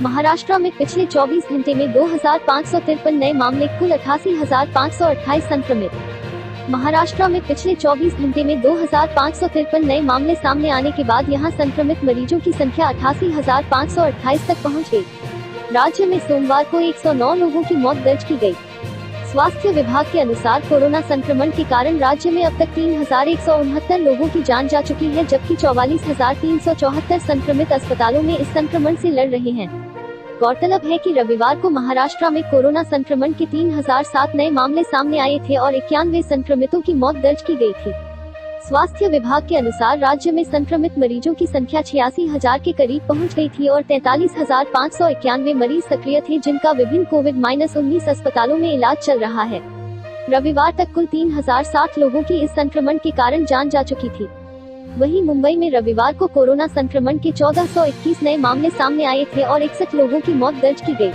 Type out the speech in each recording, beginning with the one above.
महाराष्ट्र में पिछले 24 घंटे में 2553 नए मामले, कुल 88,528 संक्रमित। महाराष्ट्र में पिछले 24 घंटे में 2553 नए मामले सामने आने के बाद यहां संक्रमित मरीजों की संख्या 88,528 तक पहुंच गई। राज्य में सोमवार को 109 लोगों की मौत दर्ज की गई। स्वास्थ्य विभाग के अनुसार कोरोना संक्रमण के कारण राज्य में अब तक 3,169 लोगों की जान जा चुकी है, जबकि 44,374 संक्रमित अस्पतालों में इस संक्रमण से लड़ रहे हैं। गौरतलब है कि रविवार को महाराष्ट्र में कोरोना संक्रमण के 3,007 नए मामले सामने आए थे और 91 संक्रमितों की मौत दर्ज की गई थी। स्वास्थ्य विभाग के अनुसार राज्य में संक्रमित मरीजों की संख्या 86,000 के करीब पहुंच गई थी और 43,591 मरीज सक्रिय थे, जिनका विभिन्न कोविड-19 अस्पतालों में इलाज चल रहा है। रविवार तक कुल 3,060 लोगों की इस संक्रमण के कारण जान जा चुकी थी। वहीं मुंबई में रविवार को कोरोना संक्रमण के 1421 नए मामले सामने आए थे और 61 लोगों की मौत दर्ज की गई।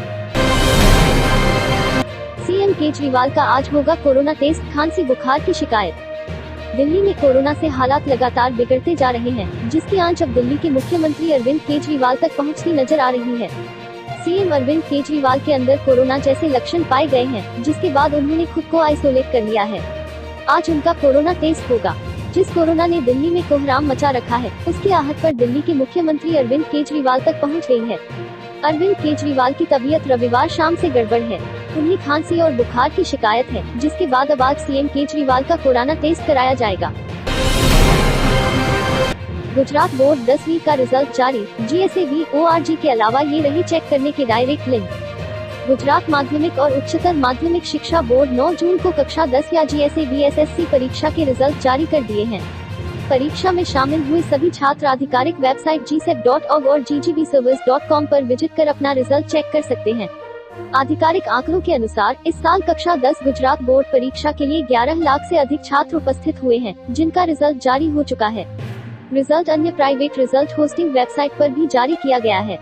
सीएम केजरीवाल का आज होगा कोरोना टेस्ट, खांसी बुखार की शिकायत। दिल्ली में कोरोना से हालात लगातार बिगड़ते जा रहे हैं, जिसकी आंच अब दिल्ली के मुख्यमंत्री अरविंद केजरीवाल तक पहुंचती नजर आ रही है। सीएम अरविंद केजरीवाल के अंदर कोरोना जैसे लक्षण पाए गए हैं, जिसके बाद उन्होंने खुद को आइसोलेट कर लिया है। आज उनका कोरोना टेस्ट होगा। जिस कोरोना ने दिल्ली में कोहराम मचा रखा है, उसकी आहट पर दिल्ली के मुख्यमंत्री अरविंद केजरीवाल तक पहुंच गई है। अरविंद केजरीवाल की तबीयत रविवार शाम से गड़बड़ है। उन्हें खांसी और बुखार की शिकायत है, जिसके बाद अब आज सीएम केजरीवाल का कोरोना टेस्ट कराया जाएगा। गुजरात बोर्ड 10वीं का रिजल्ट जारी, GSAV.org के अलावा ये रही चेक करने के डायरेक्ट लिंक। गुजरात माध्यमिक और उच्चतर माध्यमिक शिक्षा बोर्ड 9 जून को कक्षा 10 या GSAV SSC परीक्षा के रिजल्ट जारी कर दिए हैं। परीक्षा में शामिल हुए सभी छात्र आधिकारिक वेबसाइट GSAP.org और ggvservice.com पर विजिट कर अपना रिजल्ट चेक कर सकते हैं। आधिकारिक आंकड़ों के अनुसार इस साल कक्षा 10 गुजरात बोर्ड परीक्षा के लिए 11 लाख से अधिक छात्र उपस्थित हुए हैं, जिनका रिजल्ट जारी हो चुका है। रिजल्ट अन्य प्राइवेट रिजल्ट होस्टिंग वेबसाइट पर भी जारी किया गया है।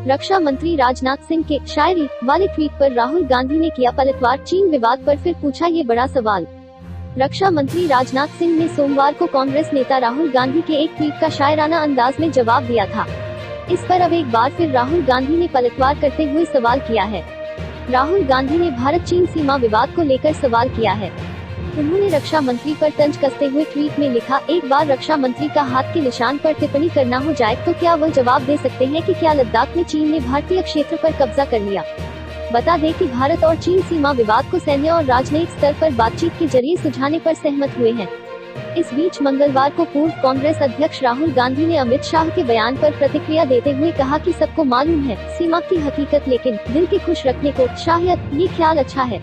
रक्षा मंत्री राजनाथ सिंह के शायरी वाले ट्वीट पर राहुल गांधी ने किया पलटवार, चीन विवाद पर फिर पूछा ये बड़ा सवाल। रक्षा मंत्री राजनाथ सिंह ने सोमवार को कांग्रेस नेता राहुल गांधी के एक ट्वीट का शायराना अंदाज में जवाब दिया था। इस पर अब एक बार फिर राहुल गांधी ने पलटवार करते हुए सवाल किया है। राहुल गांधी ने भारत चीन सीमा विवाद को लेकर सवाल किया है। उन्होंने रक्षा मंत्री पर तंज कसते हुए ट्वीट में लिखा, एक बार रक्षा मंत्री का हाथ के निशान पर टिप्पणी करना हो जाए तो क्या वह जवाब दे सकते हैं कि क्या लद्दाख में चीन ने भारतीय क्षेत्र पर कब्जा कर लिया। बता दें कि भारत और चीन सीमा विवाद को सैन्य और राजनयिक स्तर पर बातचीत के जरिए सुलझाने पर सहमत हुए हैं। इस बीच मंगलवार को पूर्व कांग्रेस अध्यक्ष राहुल गांधी ने अमित शाह के बयान पर प्रतिक्रिया देते हुए कहा कि सबको मालूम है सीमा की हकीकत, लेकिन दिल के खुश रखने को शायद ये ख्याल अच्छा है।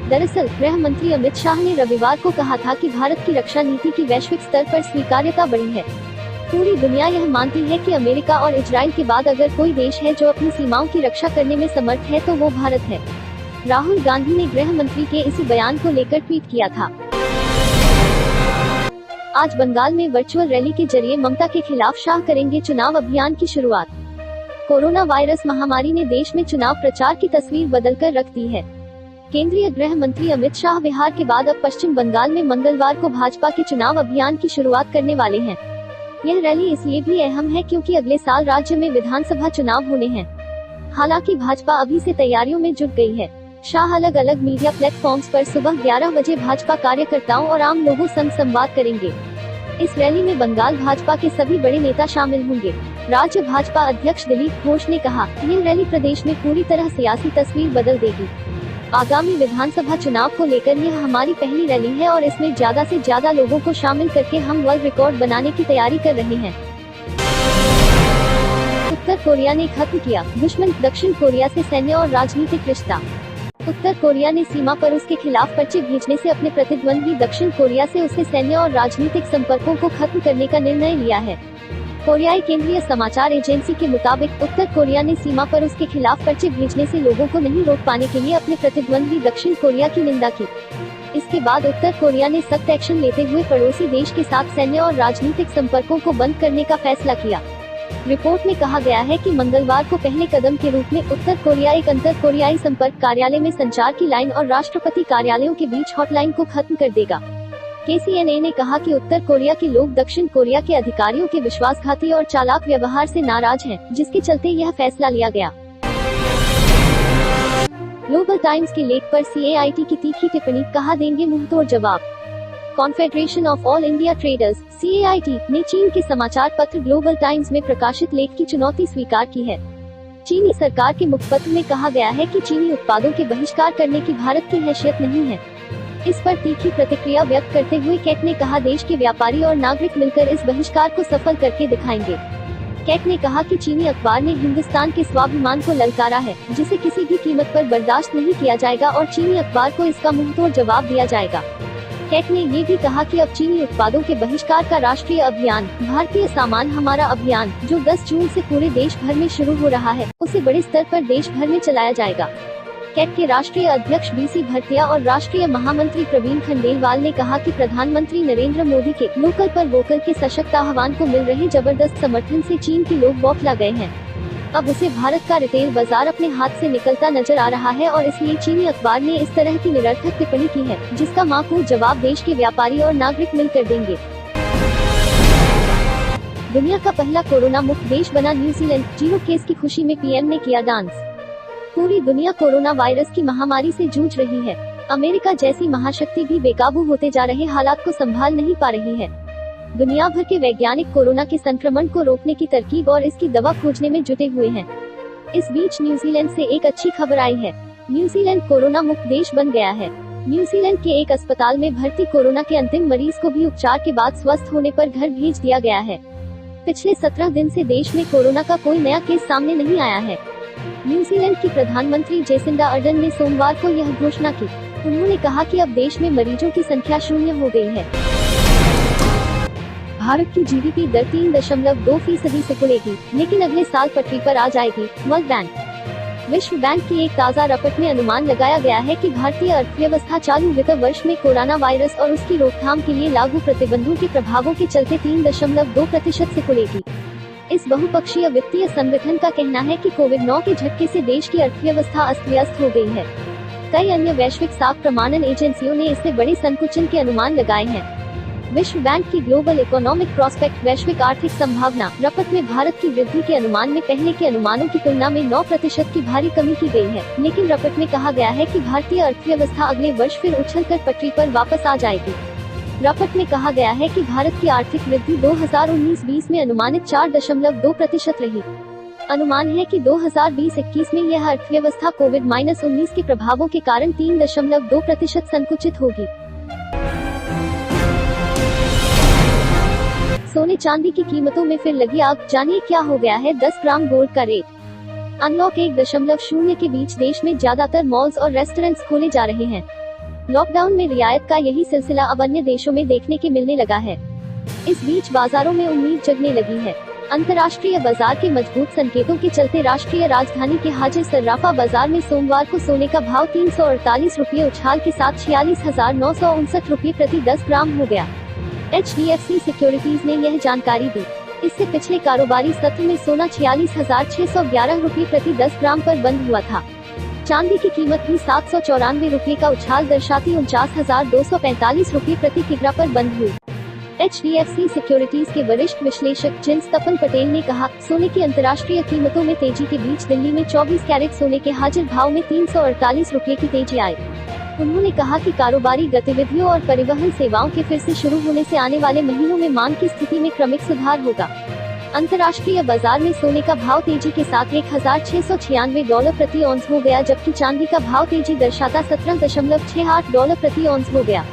दरअसल गृह मंत्री अमित शाह ने रविवार को कहा था कि भारत की रक्षा नीति की वैश्विक स्तर पर स्वीकार्यता बढ़ी है। पूरी दुनिया यह मानती है कि अमेरिका और इजराइल के बाद अगर कोई देश है जो अपनी सीमाओं की रक्षा करने में समर्थ है तो वो भारत है। राहुल गांधी ने गृह मंत्री के इसी बयान को लेकर ट्वीट किया था। आज बंगाल में वर्चुअल रैली के जरिए ममता के खिलाफ शाह करेंगे चुनाव अभियान की शुरुआत। कोरोना वायरस महामारी ने देश में चुनाव प्रचार की तस्वीर बदलकर रख दी है। केंद्रीय गृह मंत्री अमित शाह बिहार के बाद अब पश्चिम बंगाल में मंगलवार को भाजपा के चुनाव अभियान की शुरुआत करने वाले हैं। यह रैली इसलिए भी अहम है क्योंकि अगले साल राज्य में विधानसभा चुनाव होने हैं। हालांकि भाजपा अभी से तैयारियों में जुट गई है। शाह अलग अलग मीडिया प्लेटफॉर्म्स पर सुबह 11 बजे भाजपा कार्यकर्ताओं और आम लोगों संग संवाद करेंगे। इस रैली में बंगाल भाजपा के सभी बड़े नेता शामिल होंगे। राज्य भाजपा अध्यक्ष दिलीप घोष ने कहा, यह रैली प्रदेश में पूरी तरह सियासी तस्वीर बदल देगी। आगामी विधानसभा चुनाव को लेकर यह हमारी पहली रैली है और इसमें ज्यादा से ज्यादा लोगों को शामिल करके हम वर्ल्ड रिकॉर्ड बनाने की तैयारी कर रहे हैं। उत्तर कोरिया ने खत्म किया दुश्मन दक्षिण कोरिया से सैन्य और राजनीतिक रिश्ता। उत्तर कोरिया ने सीमा पर उसके खिलाफ पर्चे भेजने से अपने प्रतिद्वंदी दक्षिण कोरिया से उसके सैन्य और राजनीतिक संपर्कों को खत्म करने का निर्णय लिया है। कोरियाई केंद्रीय समाचार एजेंसी के मुताबिक उत्तर कोरिया ने सीमा पर उसके खिलाफ पर्चे भेजने से लोगों को नहीं रोक पाने के लिए अपने प्रतिद्वंदी दक्षिण कोरिया की निंदा की। इसके बाद उत्तर कोरिया ने सख्त एक्शन लेते हुए पड़ोसी देश के साथ सैन्य और राजनीतिक संपर्कों को बंद करने का फैसला किया। रिपोर्ट में कहा गया है कि मंगलवार को पहले कदम के रूप में उत्तर कोरिया एक अंतर कोरियाई संपर्क कार्यालय में संचार की लाइन और राष्ट्रपति कार्यालयों के बीच हॉटलाइन को खत्म कर देगा। KCNA ने कहा कि उत्तर कोरिया के लोग दक्षिण कोरिया के अधिकारियों के विश्वासघाती और चालाक व्यवहार से नाराज हैं, जिसके चलते यह फैसला लिया गया। ग्लोबल टाइम्स के लेख पर CAIT की तीखी टिप्पणी, कहा देंगे मुंहतोड़ जवाब। Confederation of all India traders CAIT ने चीन के समाचार पत्र ग्लोबल टाइम्स में प्रकाशित लेख की चुनौती स्वीकार की है। चीनी सरकार के मुखपत्र में कहा गया है कि चीनी उत्पादों के बहिष्कार करने की भारत की हैसियत नहीं है। इस पर तीखी प्रतिक्रिया व्यक्त करते हुए कैट ने कहा, देश के व्यापारी और नागरिक मिलकर इस बहिष्कार को सफल करके दिखाएंगे। कैट ने कहा कि चीनी अखबार ने हिंदुस्तान के स्वाभिमान को ललकारा है, जिसे किसी भी कीमत पर बर्दाश्त नहीं किया जाएगा और चीनी अखबार को इसका मुंहतोड़ जवाब दिया जाएगा। कैट ने ये भी कहा कि अब चीनी उत्पादों के बहिष्कार का राष्ट्रीय अभियान भारतीय सामान हमारा अभियान, जो 10 जून से पूरे देश भर में शुरू हो रहा है, उसे बड़े स्तर पर देश भर में चलाया जाएगा। कैट के राष्ट्रीय अध्यक्ष BC भरतिया और राष्ट्रीय महामंत्री प्रवीण खंडेलवाल ने कहा कि प्रधानमंत्री नरेंद्र मोदी के लोकल पर वोकल के सशक्त आह्वान को मिल रहे जबरदस्त समर्थन से चीन के लोग बौखला गए हैं। अब उसे भारत का रिटेल बाजार अपने हाथ से निकलता नजर आ रहा है और इसलिए चीनी अखबार ने इस तरह की निरर्थक टिप्पणी की है, जिसका माकूल जवाब देश के व्यापारी और नागरिक मिलकर देंगे। दुनिया का पहला कोरोना मुक्त देश बना न्यूजीलैंड, 0 केस की खुशी में PM ने किया डांस। पूरी दुनिया कोरोना वायरस की महामारी से जूझ रही है। अमेरिका जैसी महाशक्ति भी बेकाबू होते जा रहे हालात को संभाल नहीं पा रही है। दुनिया भर के वैज्ञानिक कोरोना के संक्रमण को रोकने की तरकीब और इसकी दवा खोजने में जुटे हुए हैं। इस बीच न्यूजीलैंड से एक अच्छी खबर आई है। न्यूजीलैंड कोरोना मुक्त देश बन गया है। न्यूजीलैंड के एक अस्पताल में भर्ती कोरोना के अंतिम मरीज को भी उपचार के बाद स्वस्थ होने पर घर भेज दिया गया है। पिछले 17 दिन से देश में कोरोना का कोई नया केस सामने नहीं आया है। न्यूजीलैंड की प्रधानमंत्री जेसिंडा अर्डर्न ने सोमवार को यह घोषणा की। उन्होंने कहा कि अब देश में मरीजों की संख्या 0 हो गई है। भारत की GDP दर 3.2% से खुलेगी, लेकिन अगले साल पटरी पर आ जाएगी, वर्ल्ड बैंक। विश्व बैंक की एक ताज़ा रिपोर्ट में अनुमान लगाया गया है कि भारतीय अर्थव्यवस्था चालू वित्त वर्ष में कोरोना वायरस और उसकी रोकथाम के लिए लागू प्रतिबंधों के प्रभावों के चलते 3.2% से खुलेगी। इस बहुपक्षीय वित्तीय संगठन का कहना है कि कोविड-19 के झटके से देश की अर्थव्यवस्था अस्त व्यस्त हो गई है। कई अन्य वैश्विक साख प्रमाणन एजेंसियों ने इससे बड़े संकुचन के अनुमान लगाए हैं। विश्व बैंक की ग्लोबल इकोनॉमिक प्रोस्पेक्ट वैश्विक आर्थिक संभावना रिपोर्ट में भारत की वृद्धि के अनुमान में पहले के अनुमानों की तुलना में 9% की भारी कमी की गई है, लेकिन रिपोर्ट में कहा गया है कि भारतीय अर्थव्यवस्था अगले वर्ष फिर उछलकर पटरी पर वापस आ जाएगी। रिपोर्ट में कहा गया है कि भारत की आर्थिक वृद्धि 2019-20 में अनुमानित 4.2% रही। अनुमान है कि 2020-21 में यह अर्थव्यवस्था कोविड-19 के प्रभावों के कारण 3.2% संकुचित होगी। सोने चांदी की कीमतों में फिर लगी आग, जानिए क्या हो गया है 10 ग्राम गोल्ड का रेट। अनलॉक 1.0 के बीच देश में ज्यादातर मॉल्स और रेस्टोरेंट्स खोले जा रहे हैं। लॉकडाउन में रियायत का यही सिलसिला अब अन्य देशों में देखने के मिलने लगा है। इस बीच बाजारों में उम्मीद जगने लगी है। अंतर्राष्ट्रीय बाजार के मजबूत संकेतों के चलते राष्ट्रीय राजधानी के हाजिर सर्राफा बाजार में सोमवार को सोने का भाव 348 रुपये उछाल के साथ 46,959 रुपये प्रति 10 ग्राम हो गया। HDFC सिक्योरिटीज ने यह जानकारी दी। इससे पिछले कारोबारी सत्र में सोना 46,611 रुपये प्रति 10 ग्राम पर बंद हुआ था। चांदी की कीमत भी 794 रुपये का उछाल दर्शाती 49,245 रुपये प्रति किग्रा पर बंद हुई। HDFC सिक्योरिटीज के वरिष्ठ विश्लेषक जिन्स तपन पटेल ने कहा, सोने की अंतर्राष्ट्रीय कीमतों में तेजी के बीच दिल्ली में 24 कैरेट सोने के हाजिर भाव में 348 रुपये की तेजी आई। उन्होंने कहा कि कारोबारी गतिविधियों और परिवहन सेवाओं के फिर से शुरू होने से आने वाले महीनों में मांग की स्थिति में क्रमिक सुधार होगा। अंतर्राष्ट्रीय बाजार में सोने का भाव तेजी के साथ $1,696 प्रति औंस हो गया, जबकि चांदी का भाव तेजी दर्शाता $17.68 प्रति औंस हो गया।